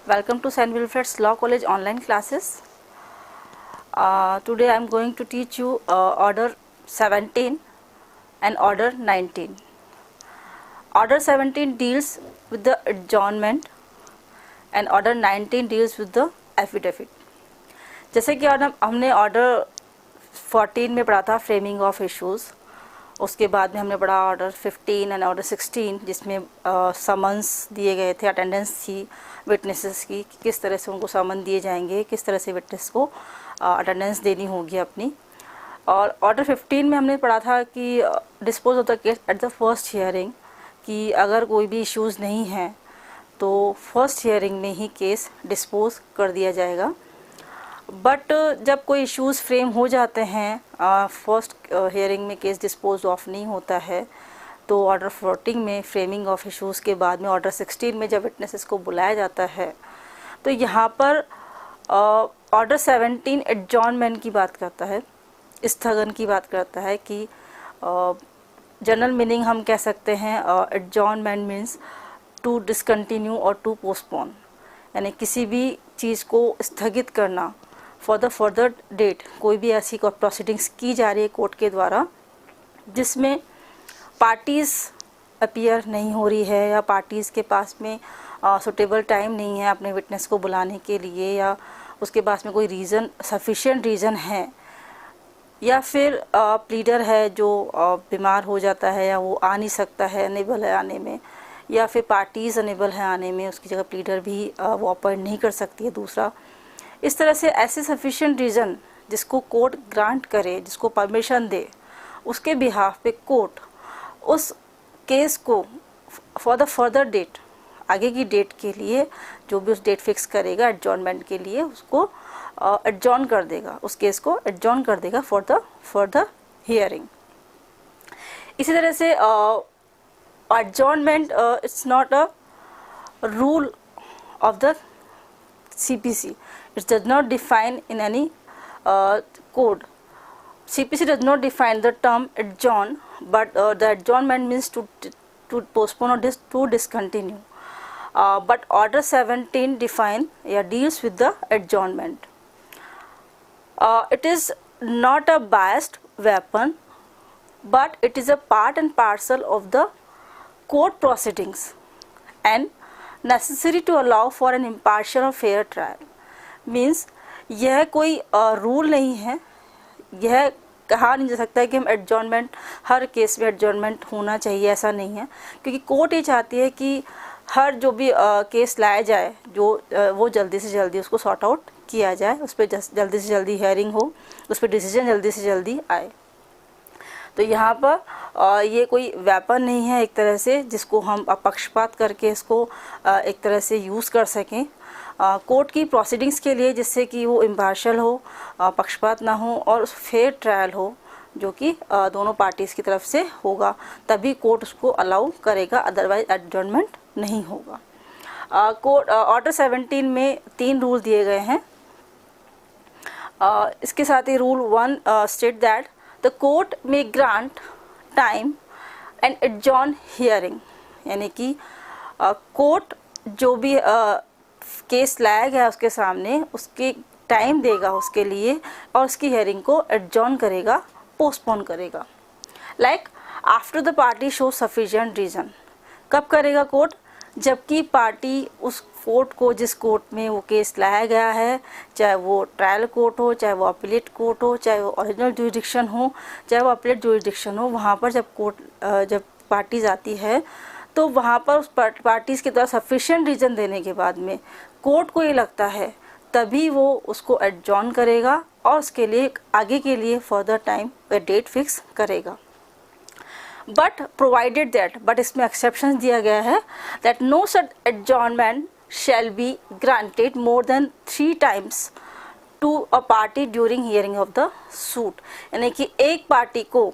Welcome to St. Wilfred's Law College online classes. Today I am going to teach you Order 17 and Order 19. Order 17 deals with the adjournment and Order 19 deals with the affidavit. जैसे कि हमने Order 14 में पढ़ा था framing of issues, उसके बाद में हमने पढ़ा ऑर्डर 15 एंड ऑर्डर 16 जिसमें समन्स दिए गए थे, अटेंडेंस थी विटनेसेस की, किस तरह से उनको समन दिए जाएंगे, किस तरह से विटनेस को अटेंडेंस देनी होगी अपनी। और ऑर्डर 15 में हमने पढ़ा था कि dispose of the case at the first hearing, कि अगर कोई भी इश्यूज़ नहीं हैं तो फर्स्ट हियरिंग में ही केस डिस्पोज कर दिया जाएगा। बट जब कोई इश्यूज़ फ्रेम हो जाते हैं, फर्स्ट हियरिंग में केस डिस्पोज ऑफ नहीं होता है, तो ऑर्डर 14 में फ्रेमिंग ऑफ इश्यूज़ के बाद में ऑर्डर 16 में जब विटनेसेस को बुलाया जाता है, तो यहाँ पर ऑर्डर 17 एडजॉर्नमेंट की बात करता है, स्थगन की बात करता है। कि जनरल मीनिंग हम कह सकते हैं एडजॉर्नमेंट मीन्स टू डिसकंटिन्यू और टू पोस्टपोन, यानी किसी भी चीज़ को स्थगित करना फॉर द फर्दर डेट। कोई भी ऐसी प्रोसीडिंग्स की जा रही है कोर्ट के द्वारा जिसमें पार्टीज़ अपीयर नहीं हो रही है, या पार्टीज़ के पास में सुटेबल टाइम नहीं है अपने विटनेस को बुलाने के लिए, या उसके पास में कोई रीज़न सफिशिएंट रीज़न है, या फिर प्लीडर है जो बीमार हो जाता है या वो आ नहीं सकता है, अनेबल है आने में, या फिर पार्टीज़ अनेबल है आने में, उसकी जगह प्लीडर भी वो अपॉइंट नहीं कर सकती है दूसरा। इस तरह से ऐसे सफिशिएंट रीज़न जिसको कोर्ट ग्रांट करे, जिसको परमिशन दे, उसके बिहाफ पे कोर्ट उस केस को फॉर द फर्दर डेट, आगे की डेट के लिए जो भी उस डेट फिक्स करेगा एडजॉर्नमेंट के लिए, उसको एडजॉर्न कर देगा, उस केस को एडजॉर्न कर देगा फॉर द हियरिंग। इसी तरह से adjournment it's not a rule of the CPC. It does not define in any code. CPC does not define the term adjourn, but the adjournment means to postpone or to discontinue. But Order 17 deals with the adjournment. It is not a biased weapon, but it is a part and parcel of the court proceedings and necessary to allow for an impartial or fair trial. Means यह कोई rule नहीं है, यह कहा नहीं जा सकता है कि हम एडजॉर्नमेंट हर केस में एडजॉर्नमेंट होना चाहिए, ऐसा नहीं है। क्योंकि कोर्ट ये चाहती है कि हर जो भी केस लाया जाए वो जल्दी से जल्दी उसको सॉर्ट आउट किया जाए, उस पर जल्दी से जल्दी हियरिंग हो, उस पर डिसीजन जल्दी से जल्दी आए। तो यहाँ पर ये कोई वेपन नहीं है एक तरह से जिसको हम पक्षपात करके इसको एक तरह से यूज़ कर सकें कोर्ट की प्रोसीडिंग्स के लिए, जिससे कि वो इम्पार्शियल हो, पक्षपात ना हो और फेयर ट्रायल हो, जो कि दोनों पार्टीज़ की तरफ से होगा, तभी कोर्ट उसको अलाउ करेगा, अदरवाइज एडजॉर्नमेंट नहीं होगा। कोर्ट ऑर्डर 17 में 3 रूल दिए गए हैं। इसके साथ ही rule 1 state that the court may grant time and adjourn hearing, यानी कि कोर्ट जो भी केस लाया गया उसके सामने उसके टाइम देगा उसके लिए, और उसकी हियरिंग को एडजॉर्न करेगा, पोस्टपोन करेगा। Like after the party show sufficient reason. कब करेगा कोर्ट? जबकि पार्टी उस कोर्ट को, जिस कोर्ट में वो केस लाया गया है, चाहे वो ट्रायल कोर्ट हो, चाहे वो अपीलेट कोर्ट हो, चाहे वो ओरिजिनल जुरिडिक्शन हो, चाहे वो अपीलेट जुरिडिक्शन हो, वहाँ पर जब पार्टीज आती है तो वहाँ पर उस पार्टीज़ के द्वारा सफिशिएंट रीज़न देने के बाद में कोर्ट को ये लगता है, तभी वो उसको एडजॉर्न करेगा और उसके लिए आगे के लिए फर्दर टाइम डेट फिक्स करेगा। बट प्रोवाइडेड दैट, बट इसमें एक्सेप्शन दिया गया है, that no such adjournment shall be granted more than 3 times to a party during hearing of the suit. यानी कि एक पार्टी को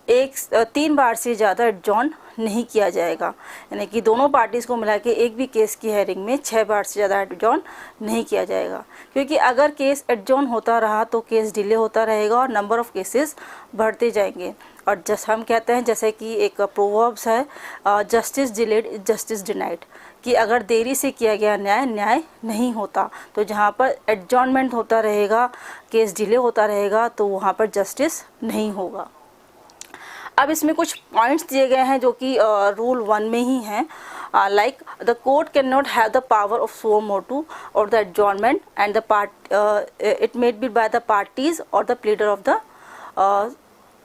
तीन बार से ज़्यादा एडजॉर्न नहीं किया जाएगा, यानी कि दोनों पार्टीज़ को मिला के एक भी केस की हेयरिंग में 6 बार से ज़्यादा एडजॉर्न नहीं किया जाएगा, क्योंकि अगर केस एडजॉर्न होता रहा तो केस डिले होता रहेगा और नंबर ऑफ़ केसेस बढ़ते जाएंगे। और जैसे हम कहते हैं, जैसे कि एक प्रोवर्ब्स है, justice delayed is justice denied, कि अगर देरी से किया गया न्याय न्याय नहीं होता। तो जहाँ पर एडजॉर्नमेंट होता रहेगा, केस डिले होता रहेगा, तो वहाँ पर जस्टिस नहीं होगा। अब इसमें कुछ पॉइंट्स दिए गए हैं जो कि रूल 1 में ही हैं, like the court can not have the power of suo motu और the adjournment and the it made be by the parties और the pleader of the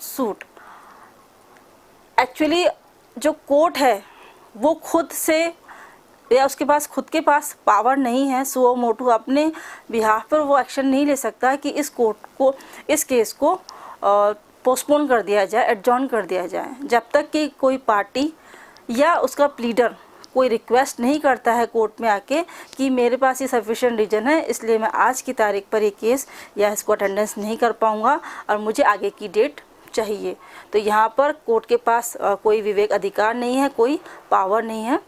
suit. Actually जो कोर्ट है वो खुद से या उसके पास खुद के पास पावर नहीं है, सुओ मोटू अपने बिहाफ पर वो एक्शन नहीं ले सकता कि इस केस को पोस्टपोन कर दिया जाए, एडजॉर्न कर दिया जाए, जब तक कि कोई पार्टी या उसका प्लीडर कोई रिक्वेस्ट नहीं करता है कोर्ट में आके कि मेरे पास ये सफिशिएंट रीज़न है, इसलिए मैं आज की तारीख पर ये केस या इसको अटेंडेंस नहीं कर पाऊँगा और मुझे आगे की डेट चाहिए। तो यहाँ पर कोर्ट के पास कोई विवेक अधिकार नहीं है, कोई पावर नहीं है।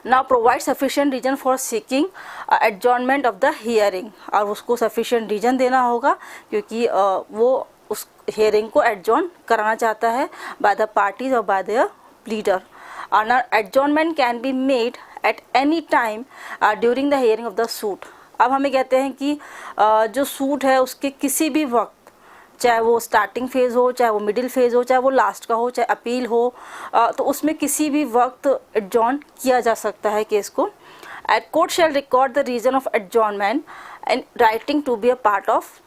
Now provide sufficient reason for seeking adjournment of the hearing, और उसको सफिशिएंट रीजन देना होगा क्योंकि वो उस हियरिंग को एडजॉर्न कराना चाहता है बाय द पार्टीज और by the pleader. Adjournment can be made at any time during the hearing of the suit. अब हमें कहते हैं कि जो सूट है उसके किसी भी वक्त, चाहे वो स्टार्टिंग फेज़ हो, चाहे वो मिडिल फेज़ हो, चाहे वो लास्ट का हो, चाहे अपील हो, तो उसमें किसी भी वक्त एडजॉर्न किया जा सकता है केस को। At court shall record the reason of adjournment and writing to be a part of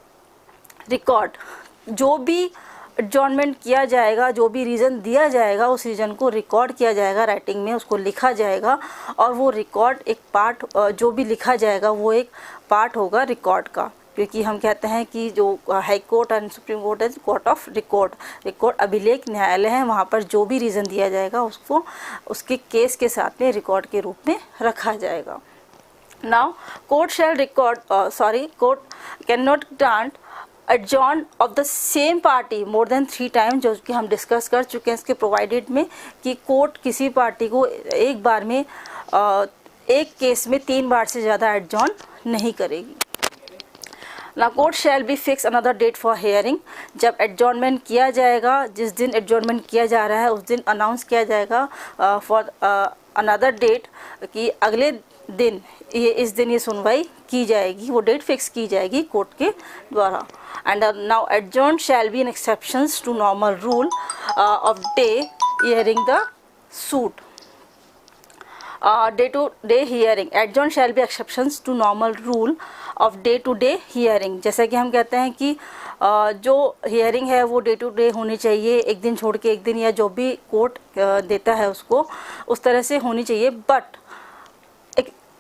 record. जो भी एडजॉर्नमेंट किया जाएगा, जो भी रीज़न दिया जाएगा, उस रीज़न को रिकॉर्ड किया जाएगा, राइटिंग में उसको लिखा जाएगा, और वो रिकॉर्ड एक पार्ट, जो भी लिखा जाएगा वो एक पार्ट होगा रिकॉर्ड का, क्योंकि हम कहते हैं कि जो high court and supreme court है कोर्ट ऑफ रिकॉर्ड अभिलेख न्यायालय है, वहाँ पर जो भी रीज़न दिया जाएगा उसको उसके केस के साथ में रिकॉर्ड के रूप में रखा जाएगा। Now court court can not grant adjourn of the same party more than 3 time, जो कि हम डिस्कस कर चुके हैं इसके प्रोवाइडेड में कि कोर्ट किसी पार्टी को एक बार में एक केस में 3 बार से ज़्यादा एडजॉर्न नहीं करेगी। ना court shall be fix another date for hearing, जब एडजॉर्नमेंट किया जाएगा, जिस दिन एडजॉर्नमेंट किया जा रहा है उस दिन अनाउंस किया जाएगा फॉर अनदर डेट, कि अगले दिन इस दिन ये सुनवाई की जाएगी, वो डेट फिक्स की जाएगी कोर्ट के द्वारा। And now adjourn shall be an exceptions to normal rule of day hearing the suit. Day to day hearing, adjourn shall be exceptions to normal rule of day to day hearing. जैसा कि हम कहते हैं कि जो hearing है वो day to day होनी चाहिए, एक दिन छोड़ के एक दिन, या जो भी कोर्ट देता है उसको उस तरह से होनी चाहिए। बट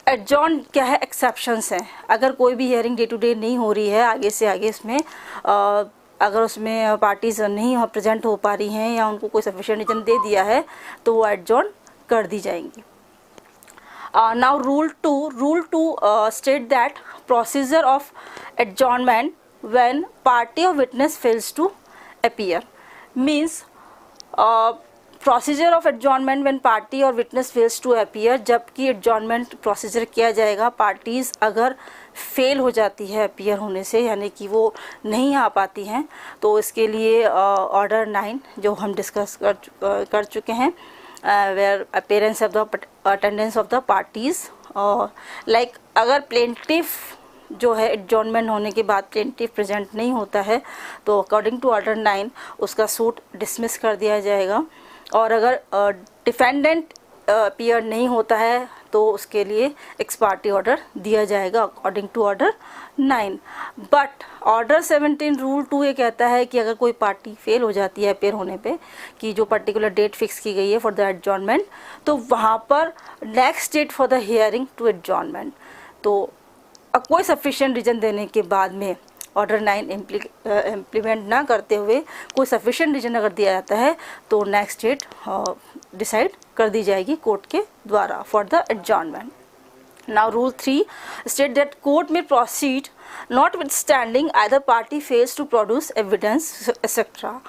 एडजॉर्न क्या है, एक्सेप्शंस हैं। अगर कोई भी हियरिंग डे टू डे नहीं हो रही है, आगे से आगे इसमें अगर उसमें पार्टीज नहीं प्रेजेंट हो पा रही हैं या उनको कोई सफिशिएंट रीजन दे दिया है तो वो एडजॉर्न कर दी जाएंगी। Now rule 2 state that procedure of adjournment when party or witness fails to appear means procedure of adjournment when party और विटनेस फेल्स टू अपीयर, जबकि एडजॉर्नमेंट प्रोसीजर किया जाएगा पार्टीज़ अगर फेल हो जाती है अपीयर होने से, यानी कि वो नहीं आ पाती हैं, तो इसके लिए ऑर्डर 9 जो हम डिस्कस कर चुके हैं, where appearance of the attendance of the parties, और लाइक अगर प्लेंटिफ जो है एडजॉर्नमेंट होने के बाद प्लेंटिफ प्रेजेंट नहीं होता है तो अकॉर्डिंग टू ऑर्डर 9 उसका सूट डिसमिस कर दिया जाएगा, और अगर डिफेंडेंट अपीयर नहीं होता है तो उसके लिए एक्स पार्टी ऑर्डर दिया जाएगा according to order 9। But order 17 rule 2 ये कहता है कि अगर कोई पार्टी फेल हो जाती है अपीयर होने पे, कि जो पर्टिकुलर डेट फिक्स की गई है फॉर द एडजॉर्नमेंट, तो वहाँ पर next date for the hearing to adjournment, तो कोई सफिशिएंट रीजन देने के बाद में ऑर्डर 9 इम्प्लीमेंट ना करते हुए कोई सफिशिएंट रीजन अगर दिया जाता है तो नेक्स्ट डेट डिसाइड कर दी जाएगी कोर्ट के द्वारा for the adjournment. Now rule 3 state that court may proceed notwithstanding either party fails to produce evidence etcetera,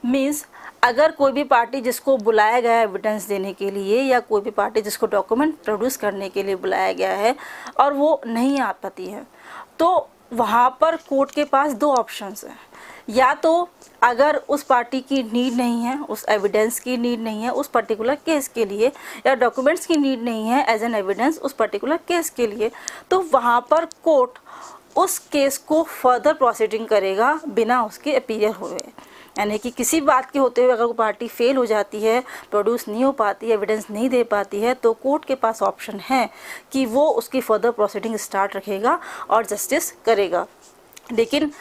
means अगर कोई भी पार्टी जिसको बुलाया गया है एविडेंस देने के लिए या कोई भी पार्टी जिसको डॉक्यूमेंट प्रोड्यूस करने के लिए बुलाया गया है और वो नहीं आ पाती है, तो वहाँ पर कोर्ट के पास दो ऑप्शंस हैं। या तो अगर उस पार्टी की नीड नहीं है, उस एविडेंस की नीड नहीं है उस पर्टिकुलर केस के लिए, या डॉक्यूमेंट्स की नीड नहीं है एज एन एविडेंस उस पर्टिकुलर केस के लिए, तो वहाँ पर कोर्ट उस केस को फर्दर प्रोसीडिंग करेगा बिना उसके अपीयर हुए। यानी कि किसी बात के होते हुए अगर वो पार्टी फेल हो जाती है, प्रोड्यूस नहीं हो पाती, एविडेंस नहीं दे पाती है, तो कोर्ट के पास ऑप्शन है कि वो उसकी फर्दर प्रोसीडिंग स्टार्ट रखेगा और जस्टिस करेगा। लेकिन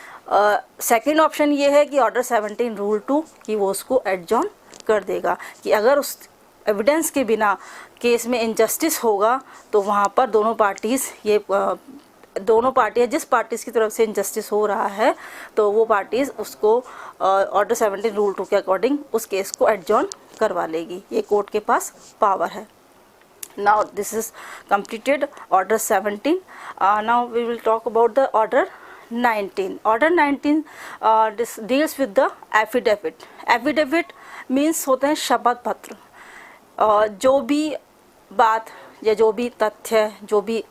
सेकंड ऑप्शन ये है कि ऑर्डर 17 रूल 2 कि वो उसको एडजॉर्न कर देगा कि अगर उस एविडेंस के बिना केस में इनजस्टिस होगा तो वहाँ पर दोनों पार्टियाँ जिस पार्टीज़ की तरफ से इनजस्टिस हो रहा है तो वो पार्टीज़ उसको ऑर्डर 17 रूल 2 के अकॉर्डिंग उस केस को एडजॉर्न करवा लेगी। ये कोर्ट के पास पावर है। Now this is completed order 17. Now we will talk about the order 19. Order 19 this deals with the affidavit. Affidavit means होते हैं शपथ पत्र। जो भी बात या जो भी तथ्य, जो भी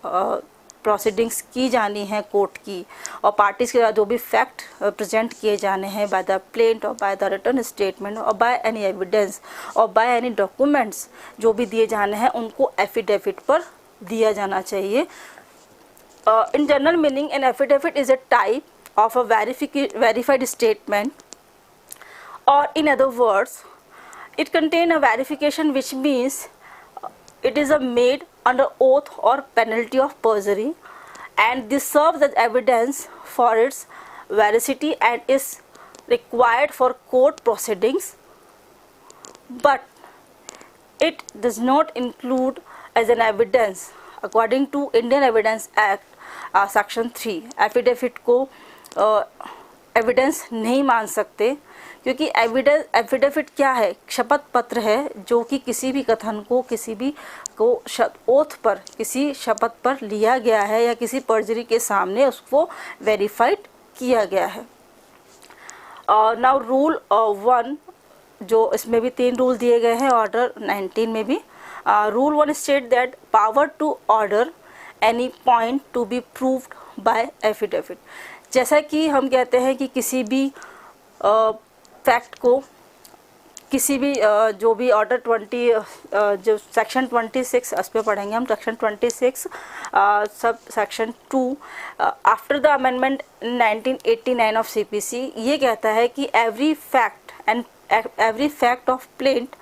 प्रोसीडिंग्स की जानी है कोर्ट की और पार्टीज़ के द्वारा जो भी फैक्ट प्रेजेंट किए जाने हैं बाय द प्लेंट और बाय द रिटन स्टेटमेंट और बाय एनी एविडेंस और बाय एनी डॉक्यूमेंट्स जो भी दिए जाने हैं उनको एफिडेविट पर दिया जाना चाहिए। In general meaning an affidavit is a type of a verified statement और in other words it contain a verification which means it is a made under oath or penalty of perjury and this serves as evidence for its veracity and is required for court proceedings, but it does not include as an evidence according to Indian Evidence Act section 3। affidavit को evidence नहीं मान सकते क्योंकि affidavit क्या है, शपथ पत्र है जो कि किसी भी कथन को किसी भी को ओथ पर किसी शपथ पर लिया गया है या किसी पर्जरी के सामने उसको वेरीफाइड किया गया है। नाउ रूल 1 जो इसमें भी 3 रूल दिए गए हैं ऑर्डर 19 में भी। Rule 1 state that power to order any point to be proved by affidavit. जैसा कि हम कहते हैं कि किसी भी फैक्ट को किसी भी जो भी ऑर्डर 20 जो सेक्शन 26 उस पर पढ़ेंगे हम, section 26 sub section 2 after the amendment 1989 of CPC ये कहता है कि every fact of plaint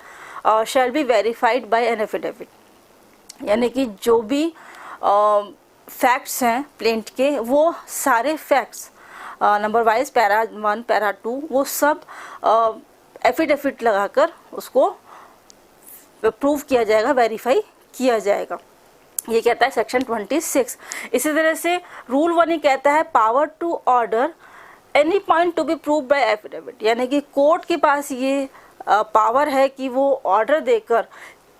shall be verified bye an affidavit. यानी कि जो भी फैक्ट्स हैं प्लेंट के वो सारे facts number wise para 1 para 2 वो सब एफिडेविट लगाकर उसको प्रूव किया जाएगा, वेरीफाई किया जाएगा। ये कहता है सेक्शन 26। इसी तरह से रूल 1 ही कहता है power to order any point to be prove by affidavit. यानी कि कोर्ट के पास ये पावर है कि वो ऑर्डर देकर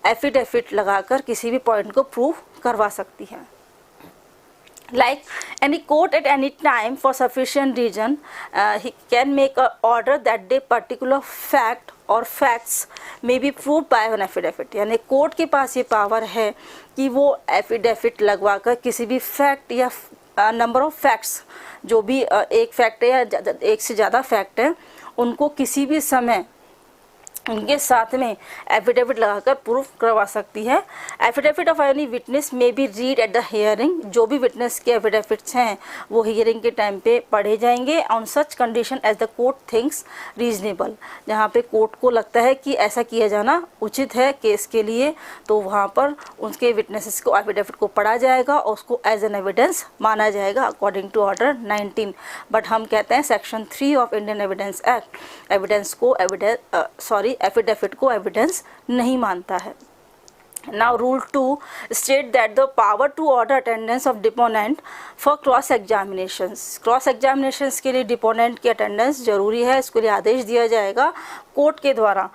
एफिडेविट लगाकर किसी भी पॉइंट को प्रूव करवा सकती है। Like any court at any time for sufficient reason he can make an order that the particular fact or facts may be proved by an affidavit। यानी कोर्ट के पास ये पावर है कि वो एफिडेविट लगवाकर किसी भी फैक्ट या नंबर ऑफ फैक्ट्स जो भी एक फैक्ट है या एक से ज़्यादा फैक्ट है उनको किसी भी समय उनके साथ में एफिडेविट लगाकर प्रूफ करवा सकती है। Affidavit of any witness may be read at the hearing. जो भी विटनेस के एफिडेविट्स हैं वो हियरिंग के टाइम पे पढ़े जाएंगे on such condition as the court thinks reasonable. जहाँ पे कोर्ट को लगता है कि ऐसा किया जाना उचित है केस के लिए तो वहाँ पर उनके विटनेसेस को एफिडेविट को पढ़ा जाएगा और उसको एज एन एविडेंस माना जाएगा अकॉर्डिंग टू ऑर्डर 19। बट हम कहते हैं section 3 of Indian evidence act affidavit को एविडेंस नहीं मानता है। Now rule 2 state that the power to order attendance of deponent for cross examinations. Cross examinations के लिए डिपोनेंट की अटेंडेंस जरूरी है, इसके लिए आदेश दिया जाएगा कोर्ट के द्वारा।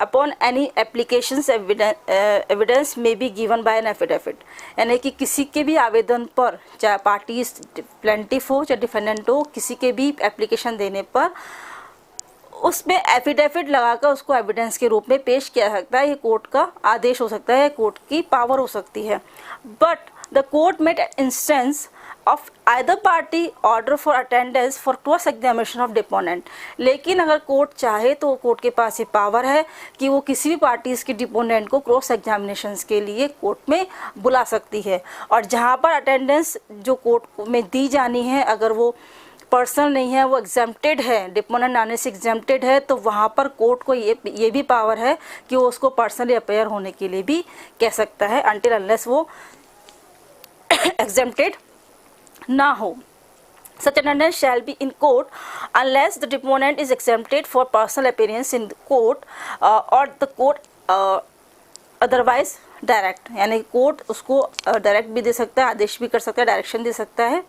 अपॉन एनी एप्लीकेशंस एविडेंस में be given by an affidavit. यानी कि किसी के भी आवेदन पर चाहे पार्टीज प्लेंटिफ हो चाहे डिफेंडेंट हो किसी के भी एप्लीकेशन देने पर उसमें एफिडेविट लगाकर उसको एविडेंस के रूप में पेश किया जा सकता है। ये कोर्ट का आदेश हो सकता है, कोर्ट की पावर हो सकती है। But the court made instance of either party order for attendance for cross examination of deponent. लेकिन अगर कोर्ट चाहे तो कोर्ट के पास ये पावर है कि वो किसी भी पार्टी के डिपोनेंट को क्रॉस एग्जामिनेशन के लिए कोर्ट में बुला सकती है। और जहाँ पर अटेंडेंस जो कोर्ट में दी जानी है, अगर वो पर्सनल नहीं है, वो एग्जेम्प्टेड है, डिपोनेंट आने से एग्जेम्प्टेड है, तो वहाँ पर कोर्ट को ये भी पावर है कि वो उसको पर्सनली अपेयर होने के लिए भी कह सकता है, अनटिल अनलेस वो एग्जेम्प्टेड ना हो। Such attendance shall be in court unless the deponent is exempted for personal appearance in court or the court otherwise direct। यानी कोर्ट उसको डायरेक्ट भी दे सकता है, आदेश भी कर सकता है, डायरेक्शन दे सकता है,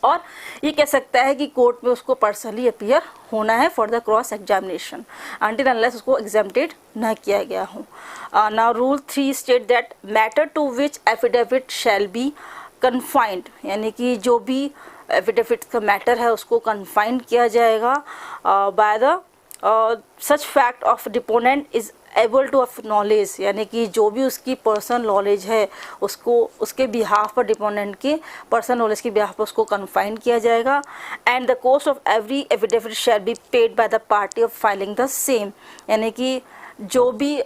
और ये कह सकता है कि कोर्ट में उसको पर्सनली अपीयर होना है for the cross examination until unless उसको एग्जेम्प्टेड न किया गया हो। Now rule 3 state that matter to which affidavit shall be confined, यानी कि जो भी एफिडेविट का मैटर है उसको कन्फाइंड किया जाएगा by the such fact of deponent is able to of knowledge, यानी कि जो भी उसकी पर्सनल नॉलेज है उसको उसके बिहाफ पर, डिपोनेंट के पर्सनल नॉलेज के बिहाफ पर उसको कन्फाइन किया जाएगा। And the cost of every affidavit shall be paid by the party of filing the same, यानी कि जो भी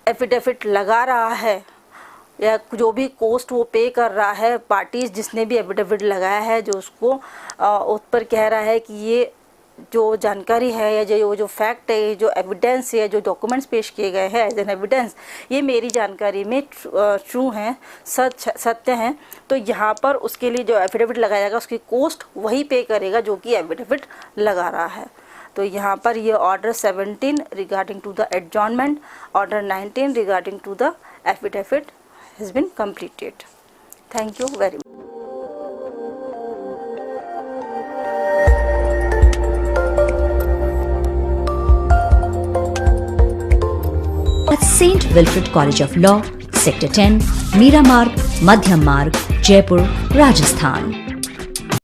एफिडेविट लगा रहा है या जो भी कॉस्ट वो पे कर रहा है, पार्टीज जिसने भी एफिडेविट लगाया है, जो उसको उस पर कह रहा है कि ये जो जानकारी है या जो फैक्ट है, जो एविडेंस है, जो डॉक्यूमेंट्स पेश किए गए हैं एज एन एविडेंस, ये मेरी जानकारी में ट्रू हैं, सत्य हैं, तो यहाँ पर उसके लिए जो एफिडेविट लगाया जाएगा उसकी कॉस्ट वही पे करेगा जो कि एफिडेविट लगा रहा है। तो यहाँ पर ये order 17 regarding to the adjournment, order 19 regarding to the affidavit has been completed. Thank you very much. At St. Wilfrid College of Law, Sector 10, Meera Marg, Madhyam Marg, Jaipur, Rajasthan.